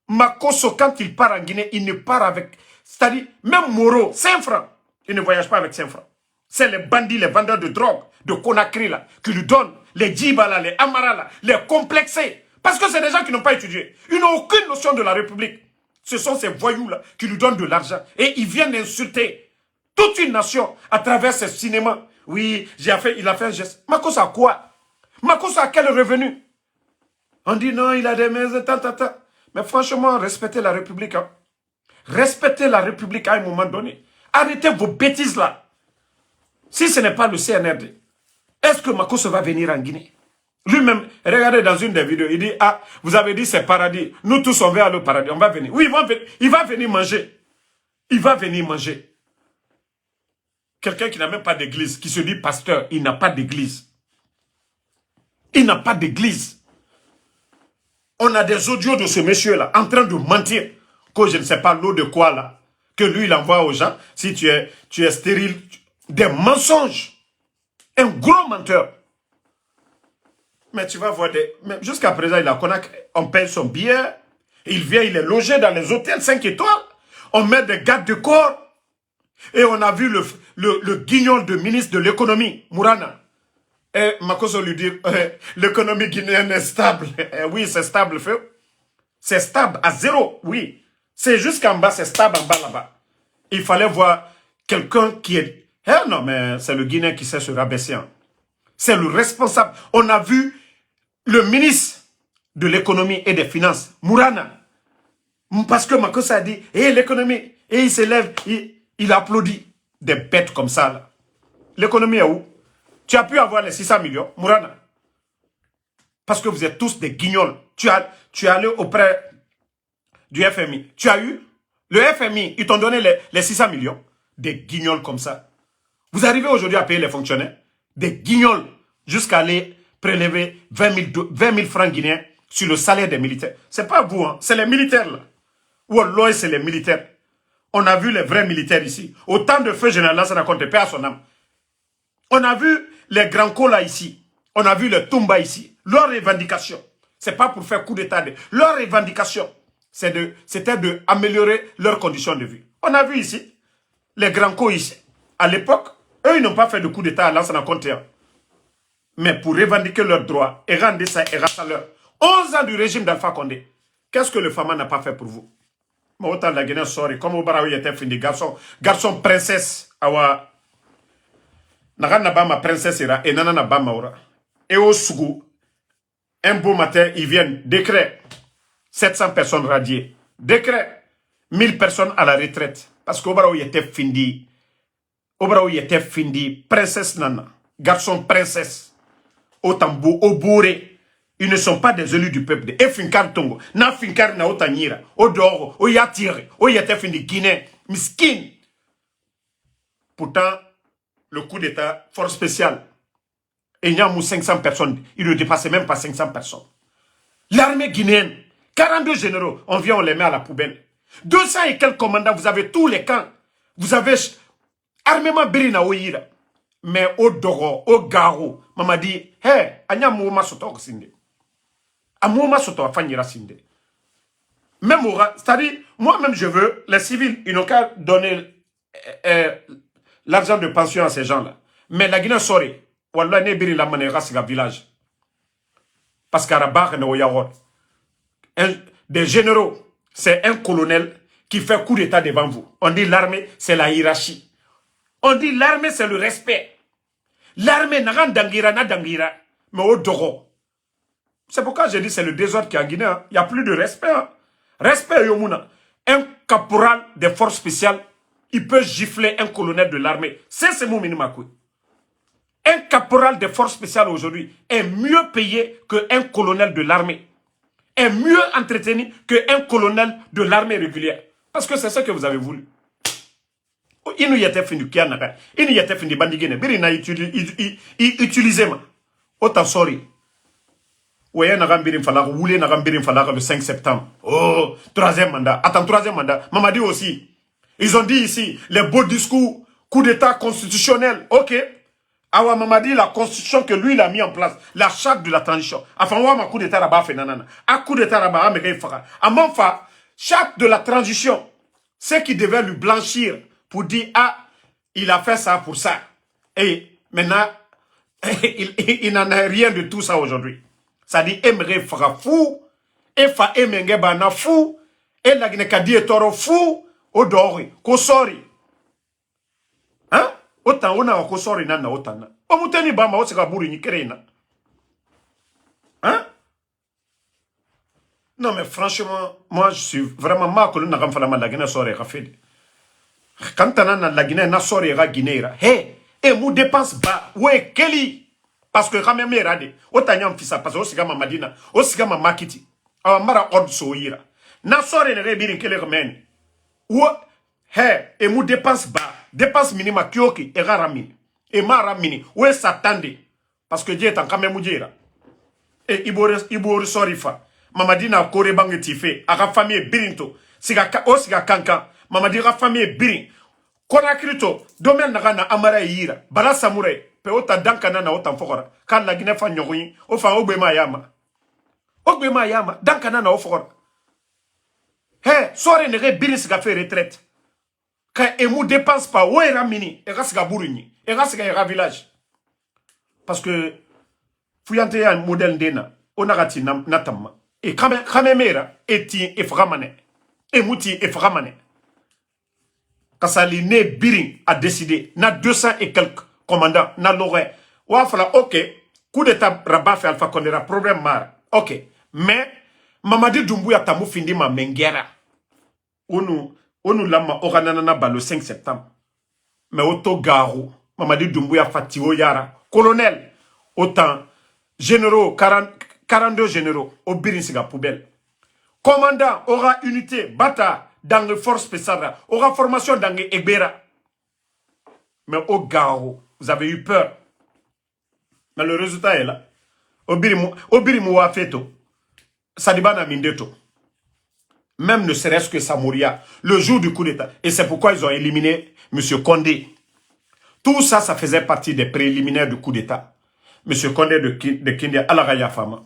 Makosso, quand il part en Guinée, il ne part avec... C'est-à-dire, même Moro, 5 francs, il ne voyage pas avec 5 francs. C'est les bandits, les vendeurs de drogue, de Conakry, là, qui lui donnent les Djiba, là, les Amara, là, les complexés. Parce que c'est des gens qui n'ont pas étudié. Ils n'ont aucune notion de la République. Ce sont ces voyous-là qui lui donnent de l'argent. Et ils viennent insulter toute une nation à travers ce cinéma. Oui, il a fait un geste. Makosso a quoi? Makosso a quel revenu? On dit non, il a des maisons, ta. Mais franchement, respectez la République. Hein. Respectez la République à un moment donné. Arrêtez vos bêtises là. Si ce n'est pas le CNRD, est-ce que Makosso va venir en Guinée? Lui-même, regardez dans une des vidéos, il dit, ah, vous avez dit c'est paradis. Nous tous, on va aller au paradis, on va venir. Oui, il va venir manger. Il va venir manger. Quelqu'un qui n'a même pas d'église, qui se dit pasteur, il n'a pas d'église. Il n'a pas d'église. On a des audios de ce monsieur-là, en train de mentir, que je ne sais pas l'eau de quoi là, que lui, il envoie aux gens, si tu es stérile, des mensonges. Un gros menteur. Mais tu vas voir jusqu'à présent, il a Conakry. On paye son billet. Il vient, il est logé dans les hôtels 5 étoiles. On met des gardes de corps. Et on a vu le guignol de ministre de l'économie, Mourana. Et Makosso lui dit, l'économie guinéenne est stable. Oui, c'est stable, feu. C'est stable à 0, oui. C'est jusqu'en bas, c'est stable en bas là-bas. Il fallait voir quelqu'un qui est... Eh non, mais c'est le Guinéen qui sait se rabaisser. Hein. C'est le responsable. On a vu le ministre de l'économie et des finances, Mourana. Parce que Makosso a dit, l'économie. Et il se lève, il applaudit. Des bêtes comme ça, là. L'économie est où? Tu as pu avoir les 600 millions, Mourana. Parce que vous êtes tous des guignols. Tu es allé auprès du FMI. Tu as eu le FMI, ils t'ont donné les 600 millions. Des guignols comme ça. Vous arrivez aujourd'hui à payer les fonctionnaires. Des guignols. Jusqu'à aller prélever 20 000 francs guinéens sur le salaire des militaires. C'est pas vous, hein. C'est les militaires là. Ou alors c'est les militaires. On a vu les vrais militaires ici. Autant de feu général, ça raconte pas à son âme. On a vu les grands colas ici. On a vu les Toumba ici. Leur revendication, c'est pas pour faire coup d'état. Leur revendication, c'était d'améliorer leurs conditions de vie. On a vu ici, les grands cols ici. À l'époque, eux, ils n'ont pas fait de coup d'état à l'Ansana Conté. Mais pour revendiquer leurs droits et rendre ça et leur 11 ans du régime d'Alpha Condé, qu'est-ce que le Fama n'a pas fait pour vous? Mais autant la Guinée sort, comme au Baraoui était fini, garçon princesse, awa. Nagana ma princesse ira et nana ba maura. Et au Sougou, un beau matin, ils viennent, décret, 700 personnes radiées. Décret, 1000 personnes à la retraite. Parce qu'au Baraoui était fini. Au Baraoui était fini. Princesse nana, garçon princesse. Au Tambo, au Bouré. Ils ne sont pas des élus du peuple. Et Finkar Tongo. Na Finkar na Otanyira. Au Doro, au Yatire, au Yatefini Guinée. Miskin. Pourtant, le coup d'état, force spéciale. Et il y a 500 personnes. Il ne dépassait même pas 500 personnes. L'armée guinéenne, 42 généraux, on vient, on les met à la poubelle. 200 et quelques commandants, vous avez tous les camps. Vous avez armement Birina Oïra. Mais au Doro, au Garo, maman dit, hé, anya mouma soto sinde. A mouma soto a fanyira sinde. Même c'est-à-dire, moi-même je veux, les civils, ils n'ont qu'à donner l'argent de pension à ces gens-là. Mais la Guinée sort, wallah ne biri la manera siga village. Parce qu'à Rabat, des généraux, c'est un colonel qui fait coup d'état devant vous. On dit l'armée, c'est la hiérarchie. On dit l'armée, c'est le respect. L'armée n'a dangira, n'a dangira, mais au doro. C'est pourquoi je dis c'est le désordre qui est en Guinée. Il n'y a plus de respect. Hein. Respect, Yomuna. Un caporal des forces spéciales, il peut gifler un colonel de l'armée. C'est mon minimum. Un caporal des forces spéciales aujourd'hui est mieux payé qu'un colonel de l'armée. Est mieux entretenu qu'un colonel de l'armée régulière. Parce que c'est ce que vous avez voulu. Il n'y a pas fini de il n'y a pas fini de bandigene. Il n'a utilisé ma. Autant sorry. Oui, il n'a pas le 5 septembre. Oh, troisième mandat. Attends, troisième mandat. Maman dit aussi. Ils ont dit ici, les beaux discours, coup d'état constitutionnel. Ok. Awa Maman dit la constitution que lui il a mis en place, la charte de la transition. Enfin, on va coup d'état là-bas fait nanana. A coup d'état là-bas, mais qu'il fera. À mon fa, charte de la transition, c'est qui devait lui blanchir pour dire, ah, il a fait ça pour ça. Et maintenant, il n'en a rien de tout ça aujourd'hui. Ça dit, Emre fera fou, et fa emenge bana fou, et la Guinée Kadi est toro fou, odori, kosori. Hein? Autant on a kosori nana autant. O muteni bama, o seka buri ni kerena. Hein? Non mais franchement, moi je suis vraiment mal que nous n'avons la Guinée sori rafide. Quand on a la Guinée, na sori ra Guinée ra. Hey, et mou dépense bas, ouais Kelly. Parce que quand même il rade, autant yam fisa parce que aussi comme Madina, aussi comme Makiti, a mara ordre soira. Na sori ne rebirin kele remène. Ou hey, et mou dépense minima kioki et raramini. Et maramini, où s'attendait parce que Dieu est en quand même mougira. Et ibore sorifa. Mamadina kore bangi tife, aka famille birinto, siga osiga kankan, mamadira famille birin. Konakrito, domaine na amara yira, bala samurai, pe ota dankana na ota fokora, kan la Guinée fa nyogui, o fa ogbema yama. Ogbema yama, dankana na ofokora. Hey, sore ne birin siga fait retraite. Quand emu dépense pas, où est ramini, et rasiga bouruni, et rasiga village. Parce que, fuyante un modèle d'ena, on a raté natama. Et quand même, et framane, et mouti et framane. Kassali ne birin a décidé, na 200 et quelques commandants, na l'aurait. Ou fala, ok, coup d'état rabat fait Alpha Condé, problème mar. Ok, mais, Mamadi Doumbouya tamou findi ma mengera. Onu lama oranana ba le 5 septembre. Mais auto garo, Mamadi Doumbouya fatio yara, colonel, autant, généraux, 42 généraux, au Birinsiga poubelle. Commandant aura unité, bata, dans les forces spéciales, aura formation dans les Egbera. Mais au garo, vous avez eu peur. Mais le résultat est là. Au Birimu a fait tout. Sadibana Mindeto. Même ne serait-ce que Samouria, le jour du coup d'état. Et c'est pourquoi ils ont éliminé M. Condé. Tout ça, ça faisait partie des préliminaires du coup d'état. M. Condé de Kindi Alaraya Fama.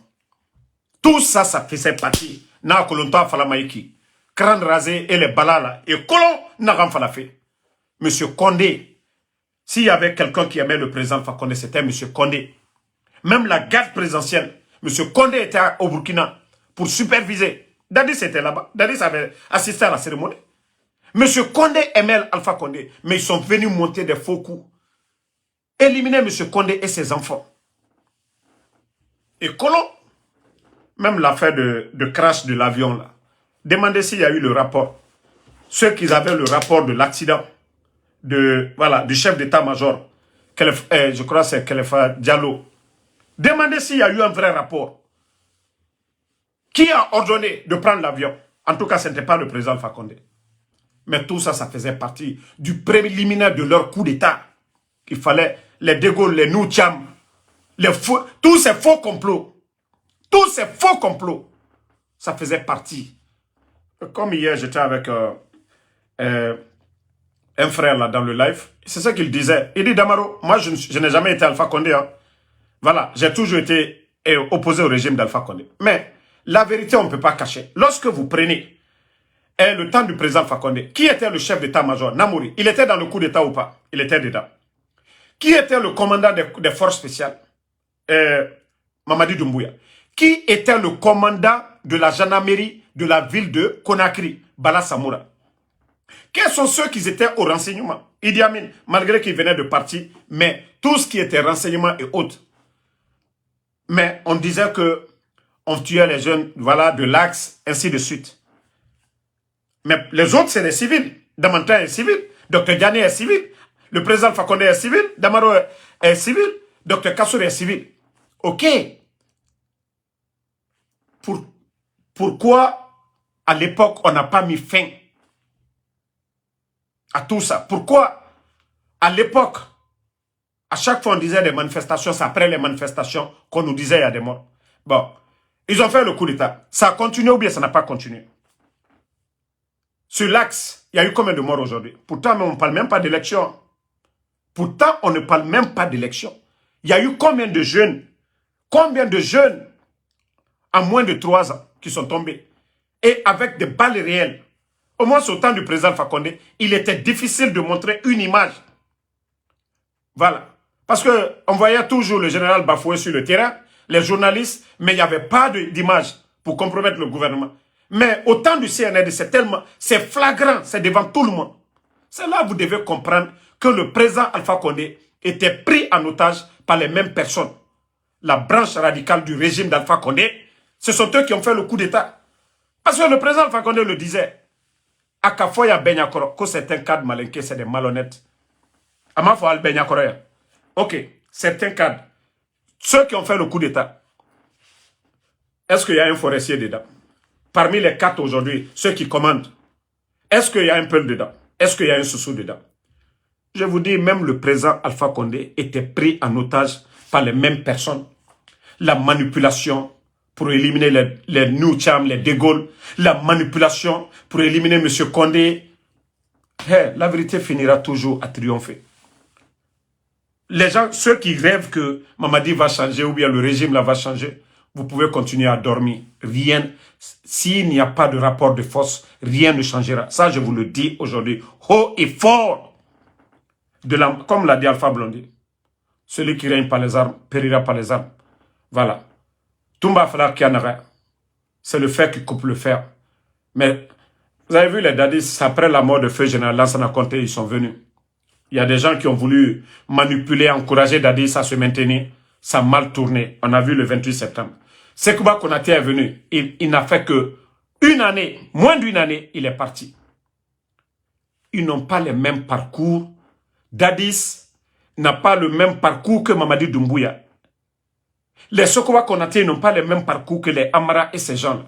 Tout ça, ça faisait partie. Na kolonto falamaiki. Crâne rasé et les balala. Et colon n'a rien fait. M. Condé. S'il y avait quelqu'un qui aimait le président Fakonde, c'était M. Condé. Même la garde présidentielle. M. Condé était au Burkina pour superviser. Dadis était là-bas. Dadis avait assisté à la cérémonie. M. Condé aimait Alpha Condé. Mais ils sont venus monter des faux coups. Éliminer M. Condé et ses enfants. Et colon, même l'affaire de crash de l'avion là. Demandez s'il y a eu le rapport. Ceux qui avaient le rapport de l'accident du chef d'état-major, je crois que c'est Khalifa Diallo. Demandez s'il y a eu un vrai rapport. Qui a ordonné de prendre l'avion? En tout cas, ce n'était pas le président Alpha Condé. Mais tout ça, ça faisait partie du préliminaire de leur coup d'état. Il fallait les De Gaulle, les Noucham, tous ces faux complots. Tous ces faux complots. Ça faisait partie. Comme hier, j'étais avec un frère là dans le live, c'est ça qu'il disait. Il dit, Damaro, moi je n'ai jamais été Alpha Condé. Hein. Voilà, j'ai toujours été opposé au régime d'Alpha Condé. Mais la vérité, on ne peut pas cacher. Lorsque vous prenez le temps du président Alpha Condé, qui était le chef d'état-major? Namouri. Il était dans le coup d'état ou pas? Il était dedans. Qui était le commandant des forces spéciales? Mamadi Doumbouya. Qui était le commandant de la gendarmerie de la ville de Conakry? Bala Samoura. Quels sont ceux qui étaient au renseignement? Idi Amin, malgré qu'il venait de partir, mais tout ce qui était renseignement et autres. Mais on disait que on tuait les jeunes, voilà, de l'Axe, ainsi de suite. Mais les autres, c'est des civils. Damanta est civil, Dr Diané est civil, le président Fakonde est civil, Damaro est civil, Dr Kassour est civil. Ok. Pourquoi, à l'époque, on n'a pas mis fin à tout ça? Pourquoi, à l'époque, à chaque fois on disait des manifestations, c'est après les manifestations qu'on nous disait il y a des morts. Bon, ils ont fait le coup d'État. Ça a continué ou bien ça n'a pas continué? Sur l'Axe, il y a eu combien de morts aujourd'hui? Pourtant, on ne parle même pas d'élection. Pourtant, on ne parle même pas d'élection. Il y a eu combien de jeunes en moins de 3 ans qui sont tombés? Et avec des balles réelles. Au moins, au temps du président Fakonde, il était difficile de montrer une image. Voilà. Parce qu'on voyait toujours le général bafoué sur le terrain, les journalistes, mais il n'y avait pas d'image pour compromettre le gouvernement. Mais au temps du CNRD, c'est flagrant, c'est devant tout le monde. C'est là que vous devez comprendre que le président Alpha Condé était pris en otage par les mêmes personnes. La branche radicale du régime d'Alpha Condé, ce sont eux qui ont fait le coup d'État. Parce que le président Alpha Condé le disait, Akafoya Benyakoro, que certains cadres malinqués, c'est des malhonnêtes. Amafo Benyakoro. Ok, certains cadres, ceux qui ont fait le coup d'État, est-ce qu'il y a un forestier dedans? Parmi les 4 aujourd'hui, ceux qui commandent, est-ce qu'il y a un Peul dedans? Est-ce qu'il y a un Soussou dedans? Je vous dis, même le président Alpha Condé était pris en otage par les mêmes personnes. La manipulation pour éliminer les Noucham, les De Gaulle, la manipulation pour éliminer M. Condé. Hey, la vérité finira toujours à triompher. Les gens, ceux qui rêvent que Mamadi va changer ou bien le régime là va changer, vous pouvez continuer à dormir. Rien, s'il n'y a pas de rapport de force, rien ne changera. Ça, je vous le dis aujourd'hui, haut et fort. Comme l'a dit Alpha Blondy, celui qui règne par les armes, périra par les armes. Voilà. Toumba Fala Kianara, c'est le fer qui coupe le fer. Mais vous avez vu les dadis, après la mort de feu général Lansana Conté, ils sont venus. Il y a des gens qui ont voulu manipuler, encourager Dadis à se maintenir. Ça a mal tourné. On a vu le 28 septembre. Sekouba Konaté est venu. Il n'a fait que une année, moins d'une année, il est parti. Ils n'ont pas le même parcours. Dadis n'a pas le même parcours que Mamadi Doumbouya. Les Sekouba Konaté n'ont pas le même parcours que les Amara et ces gens-là.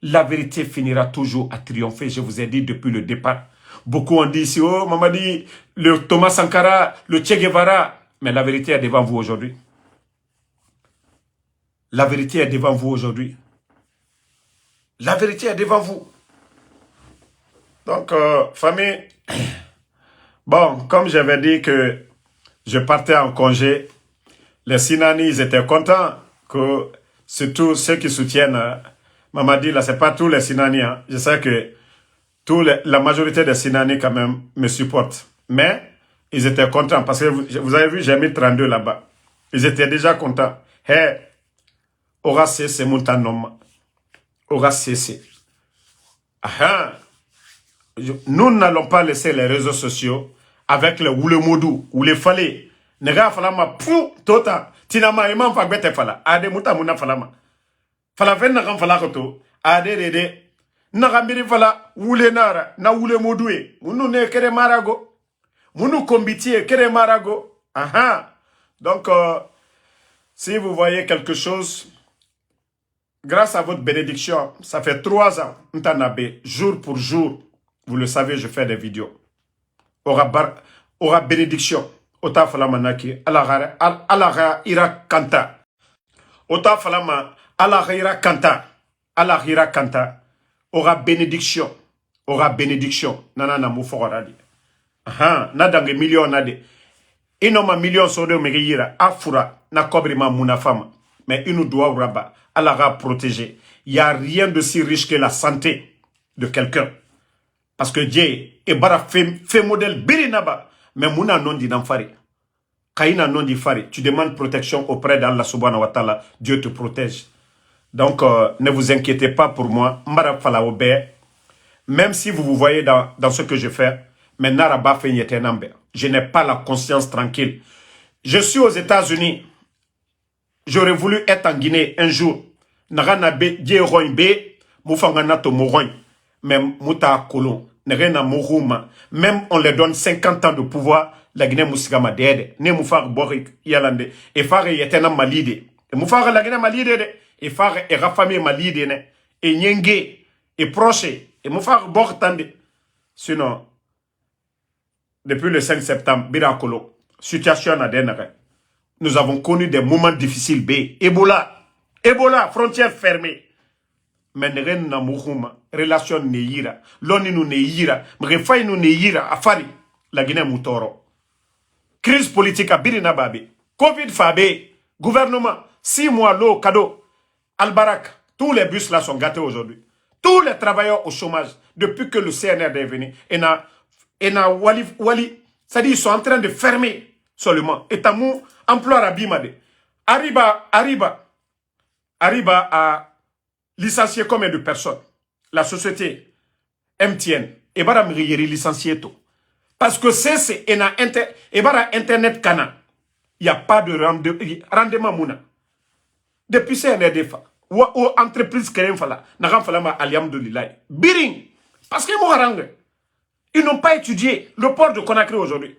La vérité finira toujours à triompher. Je vous ai dit depuis le départ. Beaucoup ont dit ici, oh, Mamadi, le Thomas Sankara, le Che Guevara. Mais la vérité est devant vous aujourd'hui. La vérité est devant vous aujourd'hui. La vérité est devant vous. Donc, famille, bon, comme j'avais dit que je partais en congé, les Sinani, ils étaient contents que, surtout ceux qui soutiennent Mamadi, là, c'est pas tous les Sinani. Hein. Je sais que la majorité des Sinani, quand même, me supportent. Mais, ils étaient contents parce que vous avez vu, j'ai mis 32 là-bas. Ils étaient déjà contents. Hey, aura cessé Moutanom. Aura cessé. Ah, nous n'allons pas laisser les réseaux sociaux avec le Oulemodou ou les Falé. Nega falama pou tota tinama imam fagbete fala ade muta muna falama fala fen na kan fala ko ade de na gambiri fala wule nara na wule modoué munu ne kere marago munu kombitie kere marago. Aha. Donc si vous voyez quelque chose, grâce à votre bénédiction, ça fait 3 ans Ntanabe, jour pour jour, vous le savez, je fais des vidéos. Aura bénédiction. Ota falama naki alara ira kanta. Ota falama alara ira kanta. Alara ira kanta. Aura bénédiction. Aura bénédiction. Nana na mufogoradi. Na dange million na de. Inoma million so de megayira afura na kobrima muna femme. Mais il nous doit rabat. Allah va protéger. Il n'y a rien de si riche que la santé de quelqu'un. Parce que Dieu est bara fait modèle birinaba. Mais muna non di n'amfari. Kaina non di fari. Tu demandes protection auprès d'Allah subhanahu wa ta'ala. Dieu te protège. Donc, ne vous inquiétez pas pour moi. Mbara fala obe. Même si vous vous voyez dans ce que je fais, mais Naraba fait yetenambe. Je n'ai pas la conscience tranquille. Je suis aux États-Unis. J'aurais voulu être en Guinée un jour. Narana be dieroin be mufangana to moroin. Même muta kolon. Nerena moruma. Même on leur donne 50 ans de pouvoir. La Guinée musigama dede. Ne mufar borik yalande. Et fare yetenam malide. Et mufar la Guinée malide de. Et fare et rafame malide ne. Et nyenge. Et proche. Et mufar bortande. Sinon, depuis le 5 septembre, Birakolo, situation à Denere. Nous avons connu des moments difficiles. Ebola, frontières fermées. Mais nous n'avons relation neira. L'ONU nous neira. Mrefaï nous neira. Afari, la Guinée Moutoro. Crise politique à Birina Babi. Covid Fabé. Gouvernement. 6 mois l'eau, cadeau. Al-Barak. Tous les bus là sont gâtés aujourd'hui. Tous les travailleurs au chômage. Depuis que le CNR est venu. Et na Wali. C'est-à-dire ils sont en train de fermer seulement. Et tamou emploi Rabimade. Arriba a licencié combien de personnes? La société MTN. Et bara mriyeri licencié tout. Parce que c'est Internet Cana. Il n'y a pas de rendement mouna. Depuis CNRD ou entreprise créée fala. N'a fala ma alihamdoulilah. Biring. Parce qu'ils m'ont ils n'ont pas étudié le port de Conakry aujourd'hui.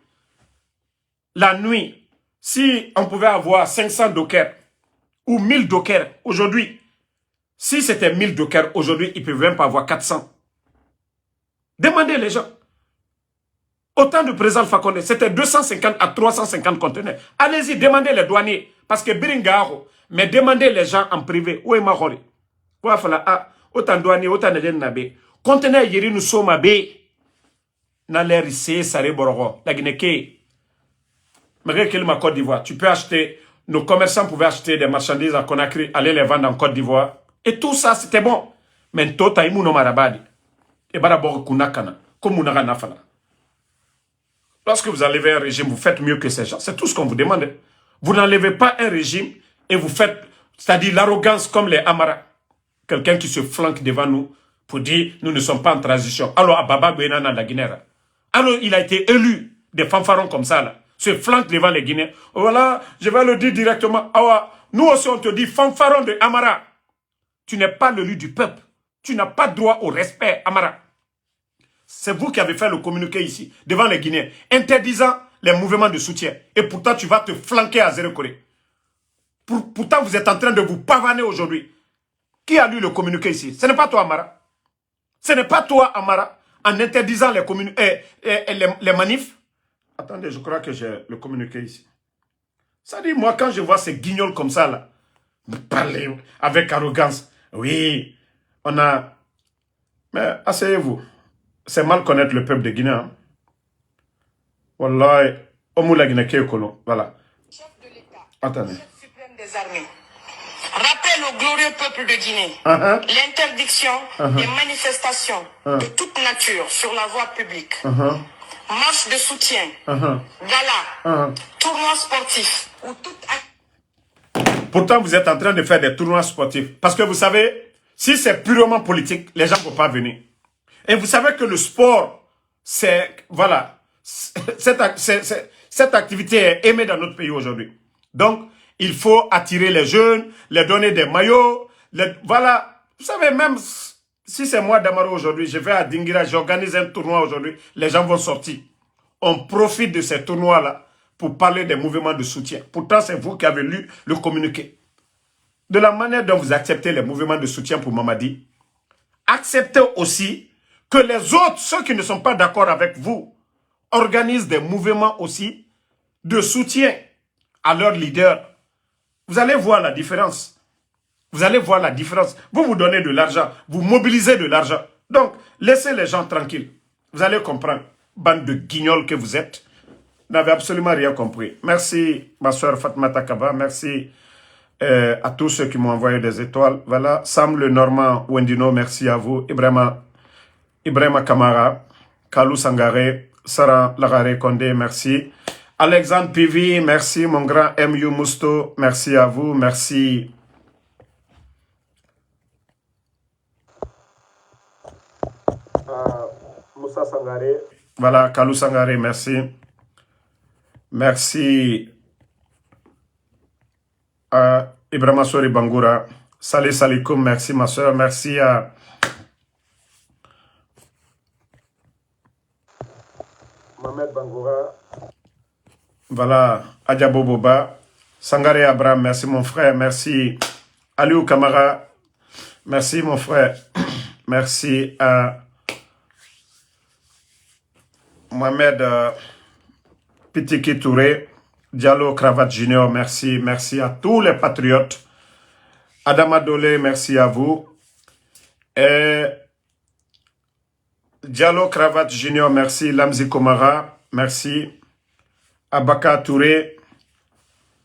La nuit, si on pouvait avoir 500 dockers ou 1000 dockers aujourd'hui, si c'était 1000 dockers aujourd'hui, ils ne peuvent même pas avoir 400. Demandez les gens. Autant de président Fakonde, c'était 250 à 350 conteneurs. Allez-y, demandez les douaniers. Parce que Biringaro, mais demandez les gens en privé. Où est ma rôle? Autant de douaniers, autant de nabe. Conteneurs, yiri nous sommes bé. Dans l'air ici, ça bororo. La Guinée, malgré ma Côte d'Ivoire, tu peux acheter, nos commerçants pouvaient acheter des marchandises à Conakry, aller les vendre en Côte d'Ivoire. Et tout ça, c'était bon. Mais tout a no marabadi. Et barabor kunakana, comme munara nafala. Lorsque vous enlevez un régime, vous faites mieux que ces gens. C'est tout ce qu'on vous demande. Vous n'enlevez pas un régime et vous faites, c'est-à-dire l'arrogance comme les Amara. Quelqu'un qui se flanque devant nous pour dire, nous ne sommes pas en transition. Alors, Ababa Gwenana la Guinée. Alors, il a été élu des fanfarons comme ça, là. Se flanque devant les Guinéens. Voilà, je vais le dire directement. Ah, nous aussi, on te dit, fanfaron de Amara. Tu n'es pas l'élu du peuple. Tu n'as pas droit au respect, Amara. C'est vous qui avez fait le communiqué ici, devant les Guinéens, interdisant les mouvements de soutien. Et pourtant, tu vas te flanquer à Zéro Corée. Pourtant, vous êtes en train de vous pavaner aujourd'hui. Qui a lu le communiqué ici? Ce n'est pas toi, Amara. Ce n'est pas toi, Amara, en interdisant les manifs. Attendez, je crois que j'ai le communiqué ici. Ça dit, moi, quand je vois ces guignols comme ça, là, parler avec arrogance. Oui, on a... Mais asseyez-vous. C'est mal connaître le peuple de Guinée. Hein? Wallah, Omoula Guinée, voilà. Chef de l'État, attendez. chef suprême des armées, rappelle au glorieux peuple de Guinée l'interdiction des manifestations de toute nature sur la voie publique. Marche de soutien, gala, tournoi sportif ou toute... Pourtant, vous êtes en train de faire des tournois sportifs. Parce que vous savez, si c'est purement politique, les gens ne vont pas venir. Et vous savez que le sport, c'est... Voilà. Cette activité est aimée dans notre pays aujourd'hui. Donc, il faut attirer les jeunes, les donner des maillots. Voilà. Vous savez, même si c'est moi Damaro aujourd'hui, je vais à Dingira, j'organise un tournoi aujourd'hui, les gens vont sortir. On profite de ces tournois-là pour parler des mouvements de soutien. Pourtant, c'est vous qui avez lu le communiqué. De la manière dont vous acceptez les mouvements de soutien pour Mamadi, acceptez aussi que les autres, ceux qui ne sont pas d'accord avec vous, organisent des mouvements aussi de soutien à leur leader. Vous allez voir la différence. Vous allez voir la différence. Vous vous donnez de l'argent, vous mobilisez de l'argent. Donc, laissez les gens tranquilles. Vous allez comprendre. bande de guignols que vous êtes, n'avez absolument rien compris. Merci, ma soeur Fatmata Kaba. Merci à tous ceux qui m'ont envoyé des étoiles. Voilà, Sam le Normand Wendino, merci à vous. Ibrahima Kamara, Kalou Sangare, Sarah Lagare Kondé, merci. Alexandre Pivi, merci. Mon grand M.U. Mousto, merci à vous. Merci. Moussa Sangare. Voilà, Kalou Sangare, merci. Merci à Ibrahima Sori Bangoura. Salut Salikoum, merci ma soeur. Merci à Mohamed Bangoura. Voilà, Adjabo Boba. Sangare Abraham, merci mon frère. Merci Aliou Kamara. Merci mon frère. Merci à Mohamed Pitiki Touré. Diallo Cravate Junior, merci. Merci à tous les patriotes. Adama Dole, merci à vous. Et Diallo Cravate Junior, merci. Lamzi Komara, merci. Abaka Touré.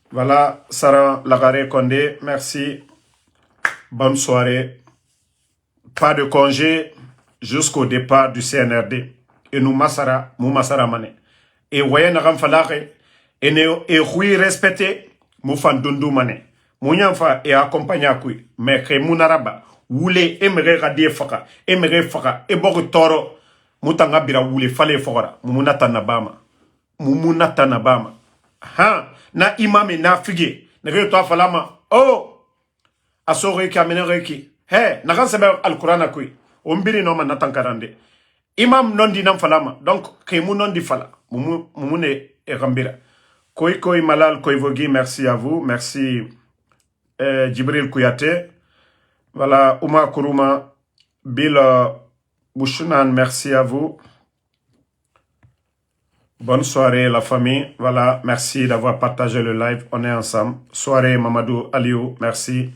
Voilà, Sarah Lagare Kondé, merci. Bonne soirée. Pas de congé jusqu'au départ du CNRD. Et nous Massara Mane. Et voyez Naram Falare. Et oui respecté Moufan Dundu Mane. Mounyanfa et accompagné à kui. Mais que Mounaraba. Woulé emere radie faka. Emere faka. E bogu toro. Moutanga bira woulé fale fora. Moumunata nabama. Moumunata nabama. Ha. Na imam et na figé. Nere toi falama. Oh. Asore ki amene reki. He. Nagan sebe al-Quran à kui. Ombiri no man natankarande. Imam non di nam falama. Donc, que mou non di fala. Moumoune et rambira. Koi Malal Koivogi, merci à vous. Merci Djibril Kouyaté. Voilà, Ouma Kourouma. Bill Bouchounan, merci à vous. Bonne soirée la famille. Voilà, merci d'avoir partagé le live. On est ensemble. Soirée Mamadou Aliou, merci.